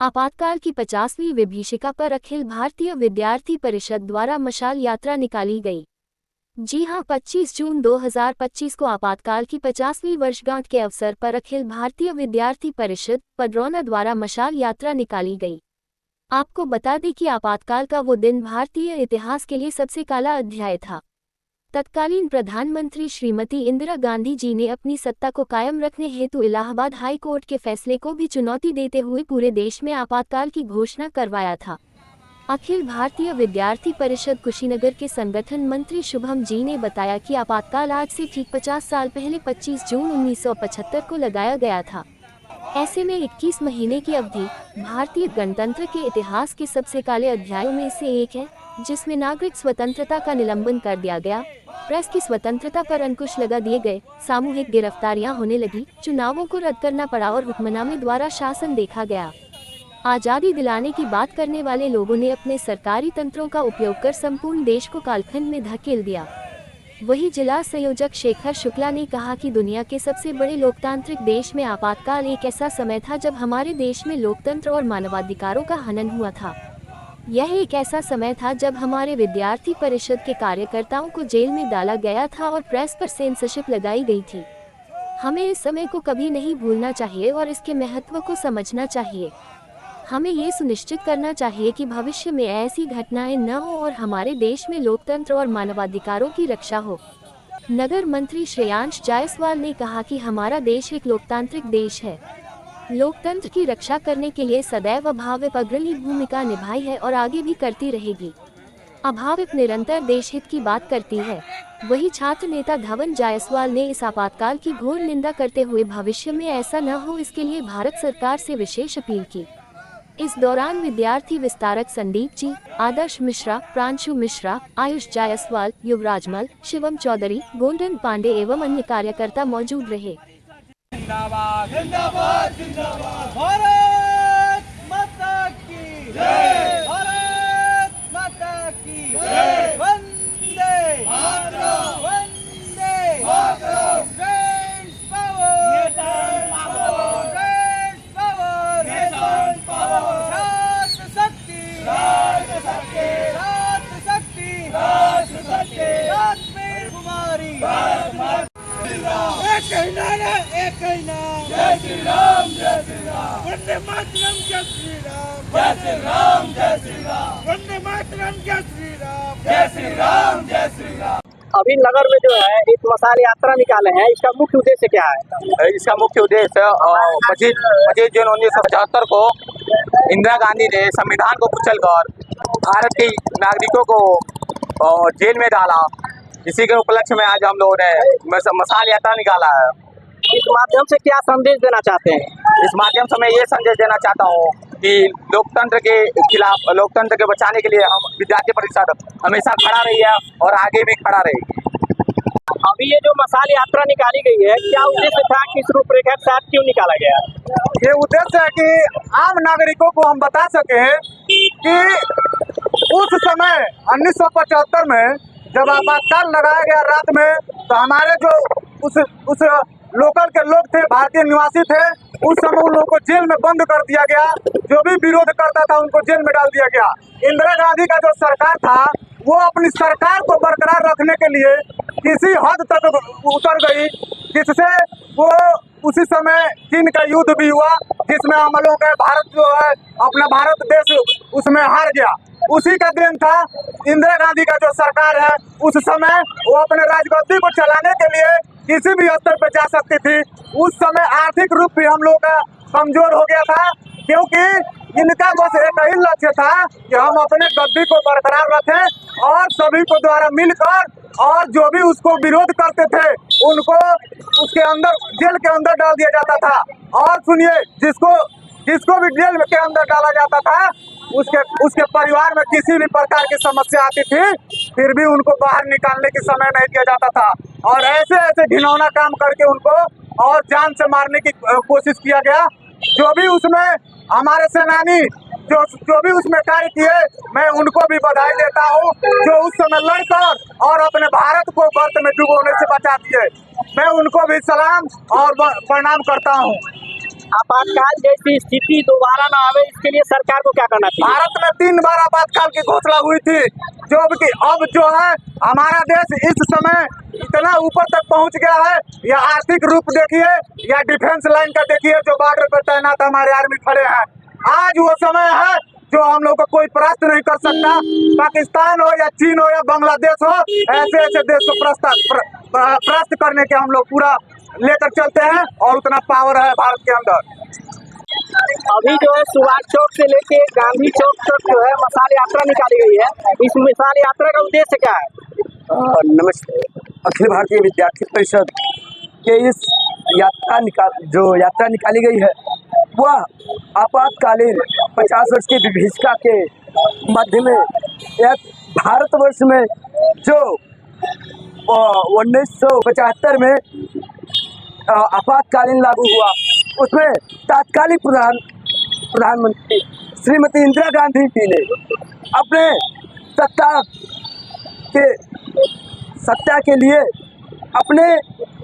आपातकाल की 50वीं विभीषिका पर अखिल भारतीय विद्यार्थी परिषद द्वारा मशाल यात्रा निकाली गई। जी हां, 25 जून 2025 को आपातकाल की 50वीं वर्षगांठ के अवसर पर अखिल भारतीय विद्यार्थी परिषद पडरौना द्वारा मशाल यात्रा निकाली गई। आपको बता दें कि आपातकाल का वो दिन भारतीय इतिहास के लिए सबसे काला अध्याय था। तत्कालीन प्रधानमंत्री श्रीमती इंदिरा गांधी जी ने अपनी सत्ता को कायम रखने हेतु इलाहाबाद हाई कोर्ट के फैसले को भी चुनौती देते हुए पूरे देश में आपातकाल की घोषणा करवाया था। अखिल भारतीय विद्यार्थी परिषद कुशीनगर के संगठन मंत्री शुभम जी ने बताया कि आपातकाल आज से ठीक 50 साल पहले 25 जून 1975 को लगाया गया था। ऐसे में 21 महीने की अवधि भारतीय गणतंत्र के इतिहास के सबसे काले अध्यायों में से एक है, जिसमें नागरिक स्वतंत्रता का निलंबन कर दिया गया, प्रेस की स्वतंत्रता पर अंकुश लगा दिए गए, सामूहिक गिरफ्तारियां होने लगी, चुनावों को रद्द करना पड़ा और हुक्मनामे द्वारा शासन देखा गया। आज़ादी दिलाने की बात करने वाले लोगों ने अपने सरकारी तंत्रों का उपयोग कर संपूर्ण देश को कालखंड में धकेल दिया। वहीं जिला संयोजक शेखर शुक्ला ने कहा कि दुनिया के सबसे बड़े लोकतांत्रिक देश में आपातकाल एक ऐसा समय था जब हमारे देश में लोकतंत्र और मानवाधिकारों का हनन हुआ था। यह एक ऐसा समय था जब हमारे विद्यार्थी परिषद के कार्यकर्ताओं को जेल में डाला गया था और प्रेस पर सेंसरशिप लगाई गई थी। हमें इस समय को कभी नहीं भूलना चाहिए और इसके महत्व को समझना चाहिए। हमें ये सुनिश्चित करना चाहिए कि भविष्य में ऐसी घटनाएं न हो और हमारे देश में लोकतंत्र और मानवाधिकारों की रक्षा हो। नगर मंत्री श्रेयांश जायसवाल ने कहा कि हमारा देश एक लोकतांत्रिक देश है। लोकतंत्र की रक्षा करने के लिए सदैव अभाविप अग्रणी भूमिका निभाई है और आगे भी करती रहेगी। अभाविप निरंतर देशहित की बात करती है। वही छात्र नेता धवन जायसवाल ने इस आपातकाल की घोर निंदा करते हुए भविष्य में ऐसा न हो इसके लिए भारत सरकार से विशेष अपील की। इस दौरान विद्यार्थी विस्तारक संदीप जी, आदर्श मिश्रा, प्रांशु मिश्रा, आयुष जायसवाल, युवराज मल, शिवम चौधरी, गोल्डन पांडे एवं अन्य कार्यकर्ता मौजूद रहे। जिंदाबाद जिंदाबाद जिंदाबाद भारत माता की जय, भारत माता की जय, Vande Mataram, Vande Mataram, nation power, nation power, nation power, छात्र शक्ति, छात्र शक्ति, छात्र शक्ति, छात्र शक्ति, कश्मीर कुमारी, एक ही नारा, एक ही नाम, जय श्री राम, जय श्री राम, वंदे मातरम, जय श्री राम, जय श्री राम, जय श्री राम, वंदे मातरम, जय श्री राम, जय श्री राम, जय श्री राम। अभी नगर में जो है एक मशाल यात्रा निकाले हैं, इसका मुख्य उद्देश्य क्या है? इसका मुख्य उद्देश्य 25 जून 1975 को इंदिरा गांधी ने संविधान को कुचलकर भारत के नागरिकों को जेल में डाला। इसी के उपलक्ष्य में आज हम लोगों ने मशाल यात्रा निकाला है। इस माध्यम से क्या संदेश देना चाहते हैं? इस माध्यम से मैं ये संदेश देना चाहता हूँ कि लोकतंत्र के खिलाफ, लोकतंत्र के बचाने के लिए हम विद्यार्थी परिषद हमेशा खड़ा रही है और आगे भी खड़ा रहेगी। अभी ये जो मशाल यात्रा निकाली गई है, क्या उद्देश्य था, किस रूपरेखा के साथ क्यों निकाला गया? ये उद्देश्य है कि आम नागरिकों को हम बता सके कि उस समय 1975 में जब आपातकाल लगाया गया रात में, तो हमारे जो उस लोकल के लोग थे, भारतीय निवासी थे, उस समय उन लोगों को जेल में बंद कर दिया गया। जो भी विरोध करता था उनको जेल में डाल दिया गया। इंदिरा गांधी का जो सरकार था वो अपनी सरकार को बरकरार रखने के लिए किसी हद तक उतर गई, जिससे वो उसी समय चीन का युद्ध भी हुआ, जिसमें हम लोगों का भारत जो है अपना भारत देश उसमें हार गया। उसी का देन था इंदिरा गांधी का जो सरकार है, उस समय वो अपने राजगद्दी को चलाने के लिए किसी भी स्तर पर जा सकती थी। उस समय आर्थिक रूप भी हम लोग का कमजोर हो गया था, क्योंकि इनका बस एक ही लक्ष्य था कि हम अपने गद्दी को बरकरार रखें और सभी को द्वारा मिलकर, और जो भी उसको विरोध करते थे उनको उसके अंदर जेल के अंदर डाल दिया जाता था। और सुनिए, जिसको भी जेल के अंदर डाला जाता था उसके परिवार में किसी भी प्रकार की समस्या आती थी, फिर भी उनको बाहर निकालने की समय नहीं दिया जाता था और ऐसे ऐसे घिनौना काम करके उनको और जान से मारने की कोशिश किया गया। जो भी उसमें हमारे सेनानी जो भी उसमें कार्य किए, मैं उनको भी बधाई देता हूँ, जो उस समय लड़कर और अपने भारत को गर्त में डुबोने से बचा दिए। मैं उनको भी सलाम और प्रणाम करता हूँ। आपातकाल जैसी स्थिति दोबारा ना आवे, इसके लिए सरकार को क्या करना चाहिए? भारत में 3 बार आपातकाल की घोषणा हुई थी, जो कि अब जो है हमारा देश इस समय इतना ऊपर तक पहुंच गया है, या आर्थिक रूप देखिए या डिफेंस लाइन का देखिए, जो बॉर्डर पर तैनात हमारे आर्मी खड़े हैं। आज वो समय है जो हम लोग को कोई परास्त नहीं कर सकता। पाकिस्तान हो या चीन हो या बांग्लादेश हो, ऐसे ऐसे देश को परास्त करने के हम लोग पूरा लेकर चलते हैं, और उतना पावर है भारत के अंदर। अभी जो है सुभाष चौक से लेके गांधी चौक तक जो है मशाल यात्रा निकाली गई है। इस मशाल यात्रा का उद्देश्य क्या है? नमस्ते। अखिल भारतीय विद्यार्थी परिषद के इस यात्रा निकाली गई है, वह आपातकालीन 50 वर्ष की विभीषिका के मध्य में एक भारतवर्ष में जो 1975 में आपातकालीन लागू हुआ, उसमें तात्कालिक प्रधानमंत्री श्रीमती इंदिरा गांधी जी ने अपने सत्ता के लिए अपने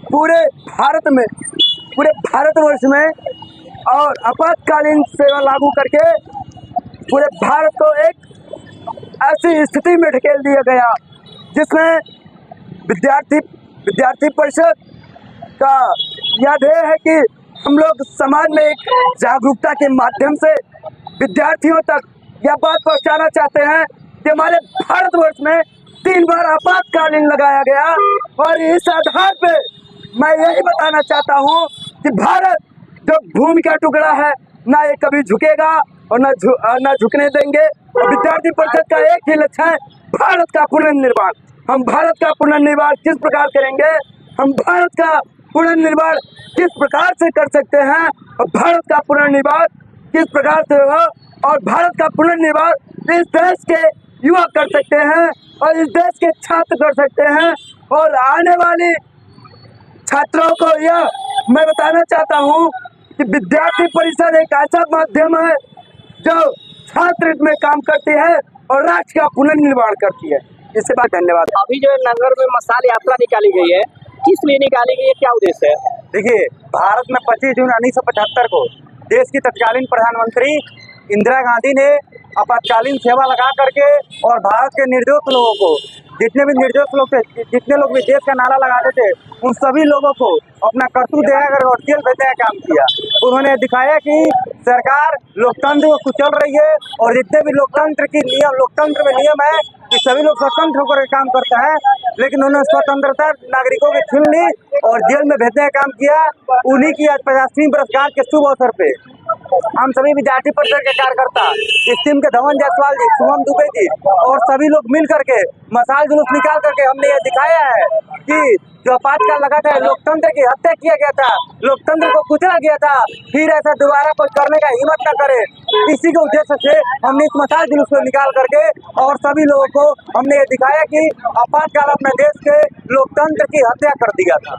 पूरे भारतवर्ष में और आपातकालीन सेवा लागू करके पूरे भारत को एक ऐसी स्थिति में ढकेल दिया गया जिसमें विद्यार्थी परिषद का यह ध्येय है कि हम लोग समाज में एक जागरूकता के माध्यम से विद्यार्थियों तक यह बात पहुंचाना चाहते हैं कि हमारे भारतवर्ष में 3 बार आपातकालीन लगाया गया, और इस आधार पे मैं यही बताना चाहता हूं कि भारत जो भूमि का टुकड़ा है, ना ये कभी झुकेगा और ना झुकने देंगे। और विद्यार्थी परिषद का एक ही लक्ष्य है, भारत का पुनर्निर्माण। हम भारत का पुनर्निर्माण किस प्रकार करेंगे, हम भारत का पुनर्निर्माण किस प्रकार से कर सकते हैं, और भारत का पुनर्निर्माण किस प्रकार से हो, और भारत का पुनर्निर्माण इस देश के युवा कर सकते हैं, और इस देश के छात्र कर सकते हैं। और आने वाली छात्रों को यह मैं बताना चाहता हूं कि विद्यार्थी परिषद एक ऐसा माध्यम है जो छात्र में काम करती है और राष्ट्र का पुनर्निर्माण करती है। इससे बात धन्यवाद। अभी जो है नगर में मशाल यात्रा निकाली गई है, किस लिए निकाली गई है, क्या उद्देश्य है? देखिए, भारत में 25 जून 1975 को देश की तत्कालीन प्रधानमंत्री इंदिरा गांधी ने आपातकालीन सेवा लगा करके और भारत के निर्दोष लोगों को, जितने भी निर्दोष लोग थे, जितने लोग भी देश का नारा लगाते थे, उन सभी लोगों को अपना करतूत देकर और जेल भेजने का काम किया। उन्होंने दिखाया कि सरकार लोकतंत्र को कुचल रही है, और जितने भी लोकतंत्र में नियम है कि सभी लोग स्वतंत्र होकर काम करते हैं, लेकिन उन्होंने स्वतंत्रता नागरिकों की छीन ली और जेल में भेजने का काम किया। उन्हीं की आज 50वीं वर्षगांठ के शुभ अवसर पे हम सभी विद्यार्थी परिषद के कार्यकर्ता, इस टीम के धवन जायसवाल जी, शुभम दुबे जी और सभी लोग मिल करके मशाल जुलूस निकाल करके हमने ये दिखाया है कि जो आपातकाल लगा था, लोकतंत्र की हत्या किया गया था, लोकतंत्र को कुचला गया था, फिर ऐसा दोबारा कुछ करने का हिम्मत न करे। इसी के उद्देश्य से हमने इस मशाल जुलूस को निकाल करके और सभी लोगों को हमने ये दिखाया कि आपातकाल अपने देश के लोकतंत्र की हत्या कर दिया था।